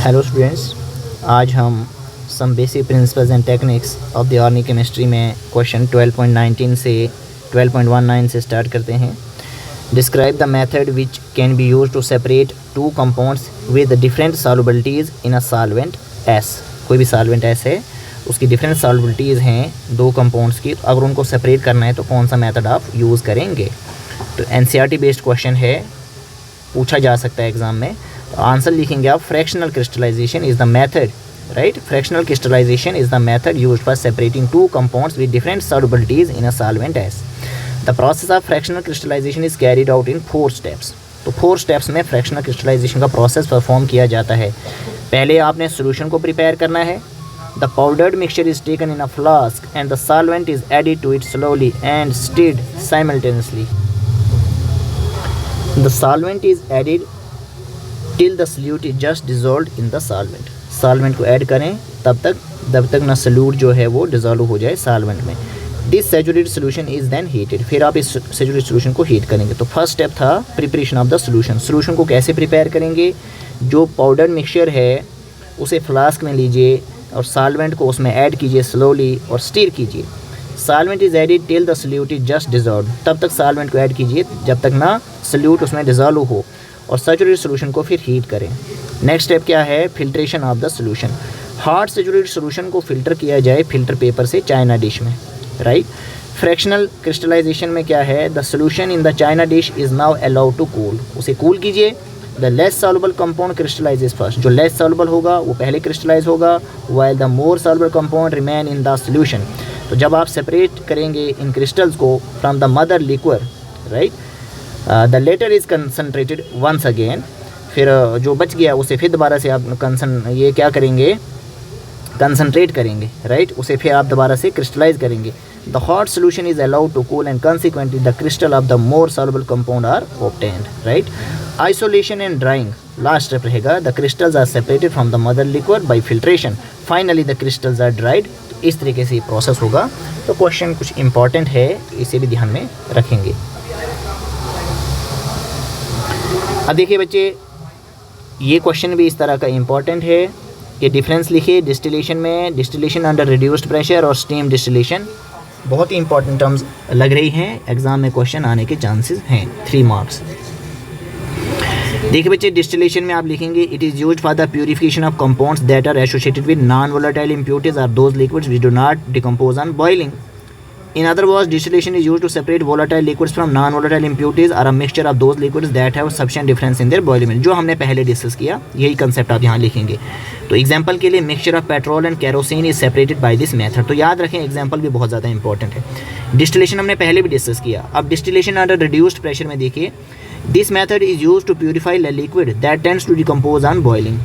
Hello students, आज हम some basic principles and techniques of the organic chemistry में question 12.19 से 12.19 से स्टार्ट करते हैं। Describe the method which can be use to separate two compounds with different solubilities in a solvents. कोई भी solvent S है, उसकी different सॉल्युबिलिटीज़ हैं दो कंपाउंड्स की, अगर उनको सेपरेट करना है तो कौन सा मेथड आप यूज़ करेंगे। तो एनसीईआरटी बेस्ड क्वेश्चन है, पूछा जा सकता है एग्ज़ाम में। आंसर लिखेंगे आप, fractional crystallization is the method, right. Fractional crystallization is the method used for separating two compounds with different solubilities in a solvents. The process of fractional crystallization is carried out in 4 steps. तो 4 steps में fractional crystallization का process perform किया जाता है। पहले आपने solution को prepare करना है। The powdered mixture is taken in a flask and the solvent is added to it slowly and stirred simultaneously. The solvent is added till the solute is just dissolved in the solvent। Solvent को add करें जब तक ना salute जो है वो dissolve हो जाए सॉल्वेंट में। This saturated solution is then heated. फिर आप इस सैचुरेटेड सोल्यूशन को हीट करेंगे। तो फर्स्ट स्टेप था preparation of the solution. Solution को कैसे प्रिपेयर करेंगे? जो पाउडर मिक्सचर है उसे फ्लास्क में लीजिए और सॉल्वेंट को उसमें ऐड कीजिए स्लोली और स्टीर कीजिए। Solvent is added till the solute is just dissolve. तब तक सॉल्वेंट को ऐड कीजिए जब तक ना सल्यूट उसमें डिज़ोल्व हो, और सैचुरेटेड सोल्यूशन को फिर हीट करें। नेक्स्ट स्टेप क्या है? Filtration of the solution. Hard saturated solution को फिल्टर किया जाए फिल्टर पेपर से चाइना डिश में, राइट। फ्रैक्शनल क्रिस्टलाइजेशन में क्या है? The solution in the China dish is now allowed to cool. उसे कूल कीजिए। The less soluble compound crystallises first. जो लेस सॉल्युबल होगा वो पहले क्रिस्टलाइज होगा, while the more soluble compound remain in the solution. तो जब आप सेपरेट करेंगे इन क्रिस्टल्स को from the mother liquor, right, the latter is concentrated once again. फिर जो बच गया उसे फिर दोबारा से आप क्या करेंगे? कंसनट्रेट करेंगे, राइट। उसे फिर आप दोबारा से क्रिस्टलाइज करेंगे। The hot solution is allowed to cool and consequently the crystal of the more soluble compound are obtained, right. Isolation and drying last step रहेगा। The crystals are separated from the mother liquor by filtration. Finally the crystals are dried. इस तरीके से process होगा। तो question कुछ important है, इसे भी ध्यान में रखेंगे। अब देखिए बच्चे, ये क्वेश्चन भी इस तरह का इंपॉर्टेंट है कि डिफरेंस लिखिए डिस्टिलेशन में। डिस्टिलेशन अंडर रिड्यूस्ड प्रेशर और स्टीम डिस्टिलेशन बहुत ही इंपॉर्टेंट टर्म्स लग रही हैं, एग्जाम में क्वेश्चन आने के चांसेस हैं। 3 मार्क्स। देखिए बच्चे, डिस्टिलेशन में आप लिखेंगे it is used for the purification of compounds that are associated with non volatile impurities are those liquids which do not decompose on boiling. In other words, distillation is used to separate volatile liquids from non-volatile impurities or a mixture of those liquids that have sufficient difference in their boiling point। जो हमने पहले discuss किया, यही concept आप यहाँ लिखेंगे। तो example के लिए mixture of petrol and kerosene is separated by this method. तो याद रखें, एग्जांपल भी बहुत ज़्यादा इंपॉर्टेंट है। डिस्टिलेशन हमने पहले भी डिस्कस किया। अब डिस्टिलेशन अंडर रिड्यूस्ड प्रेशर में देखिए, this method is use to purify the liquid that tends to decompose on boiling.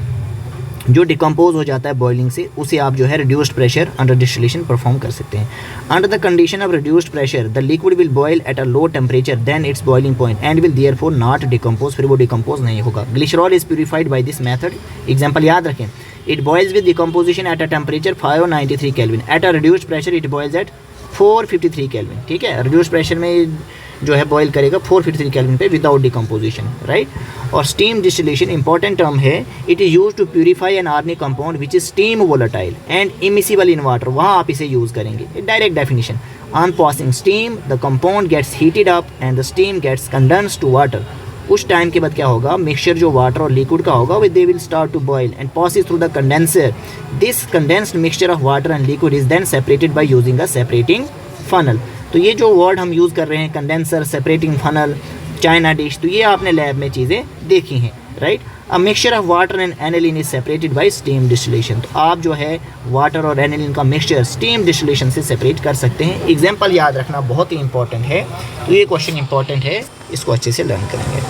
जो डिकम्पोज हो जाता है बॉइलिंग से, उसे आप जो है reduced pressure under distillation perform कर सकते हैं। Under the condition of reduced pressure the liquid will boil at a low temperature than its boiling point and will therefore not decompose. फिर वो डिकम्पोज नहीं होगा। Glycerol is purified by this method. Example याद रखें, it boils with decomposition at a temperature 593 kelvin. At a reduced pressure it boils at 453 kelvin. ठीक है, reduced pressure में जो है बॉयल करेगा 453 केल्विन पे विदाउट डिकम्पोजिशन, राइट। और स्टीम डिस्टिलेशन इंपॉर्टेंट टर्म है। It is use to purify an organic compound which is steam volatile and immiscible in water. वहाँ आप इसे यूज़ करेंगे। Direct definition, on passing steam the compound gets heated up and the steam gets condensed to water. उस time के बाद क्या होगा? Mixture जो वाटर और लिक्विड का होगा they will start to boil and passes through the condenser. This condensed mixture of water and liquid is then separated by using a separating funnel. तो ये जो वर्ड हम यूज़ कर रहे हैं, condenser, separating funnel, China dish, तो ये आपने लैब में चीज़ें देखी हैं, right. A mixture of water and aniline is separated by steam distillation. तो आप जो है वाटर और एनिलीन का मिक्सचर स्टीम डिस्टिलेशन से सेपरेट कर सकते हैं। एग्जाम्पल याद रखना बहुत ही इंपॉर्टेंट है। तो ये क्वेश्चन इंपॉर्टेंट है, इसको अच्छे से लर्न करेंगे।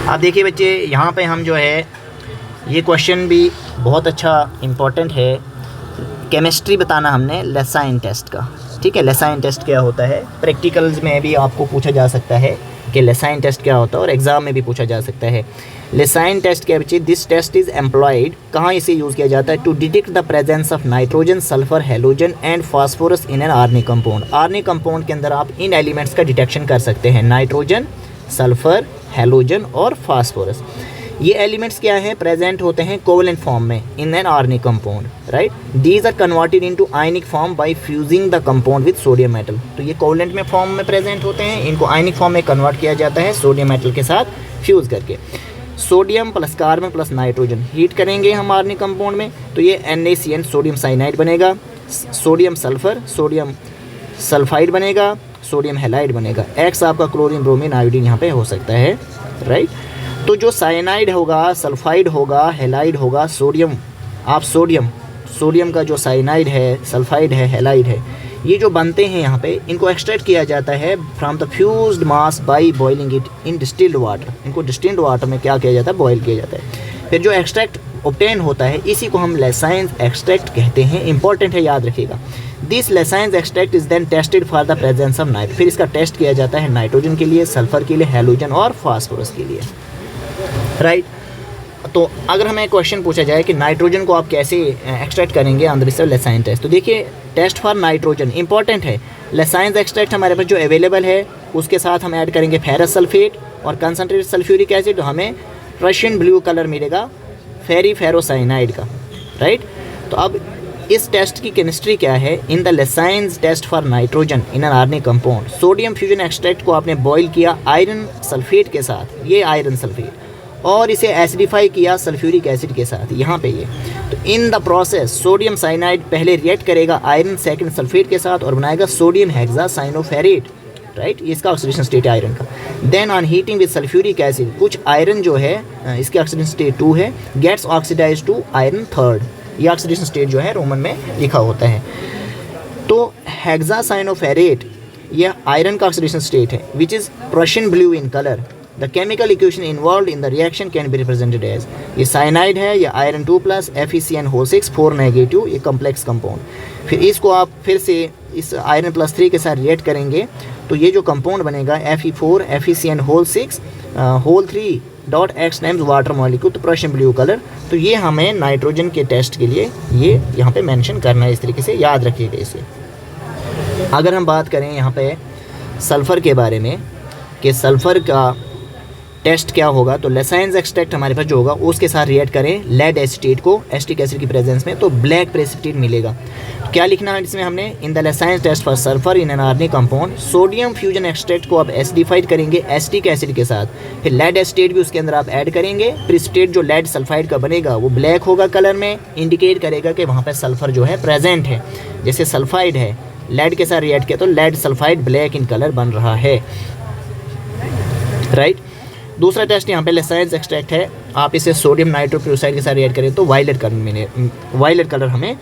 अब देखिए बच्चे, यहाँ पे हम जो है ये क्वेश्चन भी बहुत अच्छा इंपॉर्टेंट है। केमिस्ट्री बताना हमने लेसाइन टेस्ट का, ठीक है। लेसाइन टेस्ट क्या होता है? प्रैक्टिकल्स में भी आपको पूछा जा सकता है कि लेसाइन टेस्ट क्या होता है, और एग्ज़ाम में भी पूछा जा सकता है। लेसाइन टेस्ट क्या बच्चे? दिस टेस्ट इज़ एम्प्लॉयड, कहाँ इसे यूज़ किया जाता है? To detect the presence of nitrogen, sulphur, halogen and phosphorus in an organic compound. Organic compound के अंदर आप इन एलिमेंट्स का डिटेक्शन कर सकते हैं, नाइट्रोजन, सल्फर, हेलोजन और फास्फोरस। ये एलिमेंट्स क्या हैं, प्रेजेंट होते हैं कोवेलेंट फॉर्म में in an organic compound, right. These are converted into ionic form by fusing the compound with sodium metal. तो ये कोवेलेंट में फॉर्म में प्रेजेंट होते हैं, इनको आयनिक फॉर्म में कन्वर्ट किया जाता है सोडियम मेटल के साथ फ्यूज़ करके। Sodium plus carbon plus nitrogen heat करेंगे हम ऑर्गेनिक कंपाउंड में, तो ये NaCN सोडियम साइनाइड बनेगा, सोडियम सल्फर सोडियम सल्फाइड बनेगा, सोडियम हैलाइड बनेगा। X आपका क्लोरीन ब्रोमीन आयोडीन यहाँ पे हो सकता है, राइट। तो जो साइनाइड होगा, सल्फाइड होगा, हैलाइड होगा, सोडियम का जो साइनाइड है, सल्फाइड है, हैलाइड है, ये जो बनते हैं यहाँ पे, इनको एक्सट्रैक्ट किया जाता है from the fused mass by boiling it in distilled water. इनको डिस्टिल्ड वाटर में क्या किया जाता है, बॉयल किया जाता है। फिर जो एक्सट्रैक्ट ऑब्टेन होता है इसी को हम लेसाइंस एक्सट्रैक्ट कहते हैं। इंपॉर्टेंट है, याद रखिएगा। This Lassaigne's extract is then tested for the presence of nitrogen. फिर इसका टेस्ट किया जाता है नाइट्रोजन के लिए, सल्फर के लिए, हैलोजन और फास्फोरस के लिए, राइट। तो अगर हमें क्वेश्चन पूछा जाए कि नाइट्रोजन को आप कैसे एक्सट्रैक्ट करेंगे अंदर से लेसाइन टेस्ट, तो देखिए टेस्ट फॉर नाइट्रोजन इंपॉर्टेंट है। लेसाइंस एक्सट्रैक्ट हमारे पास जो अवेलेबल है उसके साथ हम ऐड करेंगे फेरस सल्फेट और कंसनट्रेटेड सल्फ्यूरिक एसिड, तो हमें रशियन ब्लू कलर मिलेगा फेरिफेरोसाइनाइड का, राइट। तो अब इस टेस्ट की केमिस्ट्री क्या है, in the Lassaigne's test for nitrogen in an organic compound, sodium fusion extract को आपने बॉयल किया आयरन सल्फेट के साथ, ये आयरन सल्फेट, और इसे एसिडिफाई किया सल्फ्यूरिक एसिड के साथ, यहाँ पे ये। तो in the process sodium cyanide पहले रिएक्ट करेगा आयरन सेकंड सल्फेट के साथ और बनाएगा सोडियम हेक्सासाइनोफेरेट, राइट। इसका ऑक्सीडेशन स्टेट है आयरन का। Then on heating with sulphuric acid, कुछ आयरन जो है इसके ऑक्सीडेशन स्टेट 2 है, gets oxidise to iron 3rd। ये ऑक्सीडेशन स्टेट जो है रोमन में लिखा होता है। तो हेक्सासाइनोफेरेट यह आयरन का ऑक्सीडेशन स्टेट है which is Prussian blue in colour. The chemical equation involve in the reaction can be represented as, ये साइनाइड है, या आयरन 2+ FeCN6 4 नेगेटिव, ये कम्प्लेक्स कंपाउंड। फिर इसको आप फिर से इस आयरन +3 के साथ रिएक्ट करेंगे तो ये जो कंपाउंड बनेगा Fe4 FeCN6 whole 3.x times water molecule, तो प्रोशियन ब्लू कलर। तो ये हमें नाइट्रोजन के टेस्ट के लिए ये यहाँ पे मेंशन करना है, इस तरीके से याद रखिएगा इसे। अगर हम बात करें यहाँ पे सल्फ़र के बारे में कि सल्फ़र का टेस्ट क्या होगा, तो लेसाइंस एक्सट्रैक्ट हमारे पास जो होगा उसके साथ रिएक्ट करें लेड एसीटेट को एसिटिक एसिड की प्रेजेंस में, तो ब्लैक प्रेसिपिटेट मिलेगा। तो क्या लिखना है इसमें हमने, in the Lassaigne's test for sulphur in an organic compound, sodium fusion extract को आप एसिडिफाइड करेंगे एसिटिक एसिड के साथ, फिर लेड एसीटेट भी उसके अंदर आप ऐड करेंगे। प्रेसिपिटेट जो लेड सल्फाइड का बनेगा वो ब्लैक होगा कलर में, इंडिकेट करेगा कि वहाँ पर सल्फर जो है प्रेजेंट है। जैसे सल्फाइड है, लेड के साथ रिएक्ट किया तो lead sulphide black in colour बन रहा है, राइट। दूसरा टेस्ट यहाँ पे लेसाइंस एक्सट्रैक्ट है, आप इसे सोडियम नाइट्रोक्लोराइड के साथ रिएक्ट करें तो वायलेट कलर हमें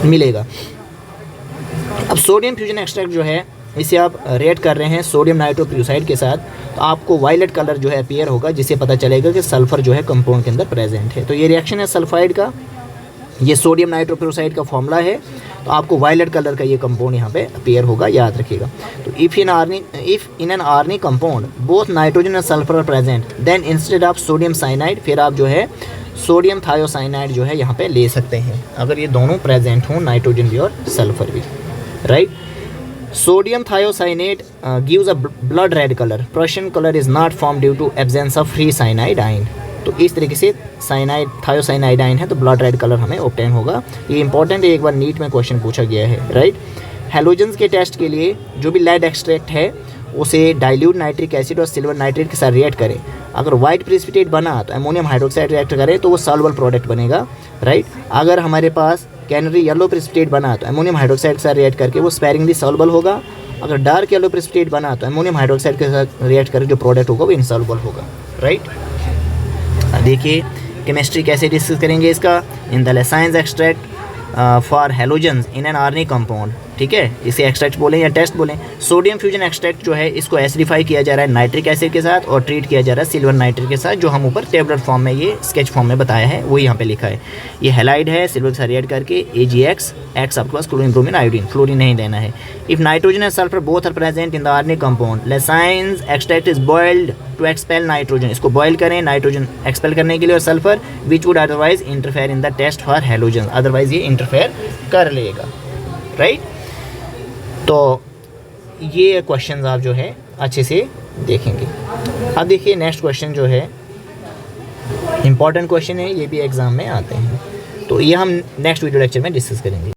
मिलेगा। अब सोडियम फ्यूजन एक्सट्रैक्ट जो है इसे आप रिएक्ट कर रहे हैं सोडियम नाइट्रोक्लोराइड के साथ, तो आपको वायलेट कलर जो है अपीयर होगा, जिससे पता चलेगा कि सल्फर जो है कंपाउंड के अंदर प्रेजेंट है। तो ये रिएक्शन है सल्फाइड का, ये सोडियम नाइट्रोक्लोराइड का फॉर्मूला है, तो आपको वायलेट कलर का ये कंपाउंड यहाँ पे अपीयर होगा, याद रखिएगा। तो if in an organic compound both nitrogen and sulphur are present, then instead of sodium cyanide, फिर आप जो है सोडियम थायोसाइनाइड जो है यहाँ पे ले सकते हैं, अगर ये दोनों प्रेजेंट हों, नाइट्रोजन भी और सल्फर भी, right. Sodium thiocyanate gives a blood red colour, Prussian colour is not form due to absence of free cyanide ion. तो इस तरीके से साइनाइड थायोसाइनाइड आयन है तो ब्लड रेड कलर हमें ऑब्टेन होगा। ये इंपॉर्टेंट है, एक बार नीट में क्वेश्चन पूछा गया है, राइट। हेलोजन्स के टेस्ट के लिए जो भी लेड एक्सट्रैक्ट है उसे डाइल्यूट नाइट्रिक एसिड और सिल्वर नाइट्रेट के साथ रिएक्ट करें। अगर वाइट प्रेसिपिटेट बना तो अमोनियम हाइड्रोक्साइड रिएक्ट करें तो वो सॉल्युबल प्रोडक्ट बनेगा, राइट। अगर हमारे पास कैनरी येलो प्रेसिपिटेट बना तो अमोनियम हाइड्रोक्साइड के साथ रिएक्ट करके वो स्पेरिंगली सॉल्युबल होगा। अगर डार्क येलो प्रेसिपिटेट बना तो अमोनियम हाइड्रोक्साइड के साथ रिएक्ट करके जो प्रोडक्ट होगा वो इनसॉल्युबल होगा, राइट। देखिए केमिस्ट्री कैसे डिस्कस करेंगे इसका, in the Lassaigne's extract for halogens in an organic compound, ठीक है, इसे एक्सट्रैक्ट बोलें या टेस्ट बोलें। सोडियम फ्यूजन एक्सट्रैक्ट जो है इसको एसिडिफाई किया जा रहा है नाइट्रिक एसिड के साथ और ट्रीट किया जा रहा है सिल्वर नाइट्रेट के साथ, जो हम ऊपर टेबलेट फॉर्म में ये स्केच फॉर्म में बताया है वो यहाँ पे लिखा है। ये हैलाइड है, सिल्वर के साथ रिएक्ट करके AgX, X आपके पास क्लोरीन ब्रोमीन आयोडीन, फ्लोरीन नहीं देना है। If nitrogen and sulphur both are present in the organic compound, Lassaigne's extract is boiled to expel nitrogen, इसको बॉयल करें नाइट्रोजन एक्सपेल करने के लिए और sulphur which would otherwise interfere in the test for halogen, otherwise ये interfere कर लेगा, right. तो ये क्वेश्चंस आप जो है अच्छे से देखेंगे। अब देखिए नेक्स्ट क्वेश्चन जो है इंपॉर्टेंट क्वेश्चन है, ये भी एग्ज़ाम में आते हैं। तो ये हम नेक्स्ट वीडियो लेक्चर में डिस्कस करेंगे।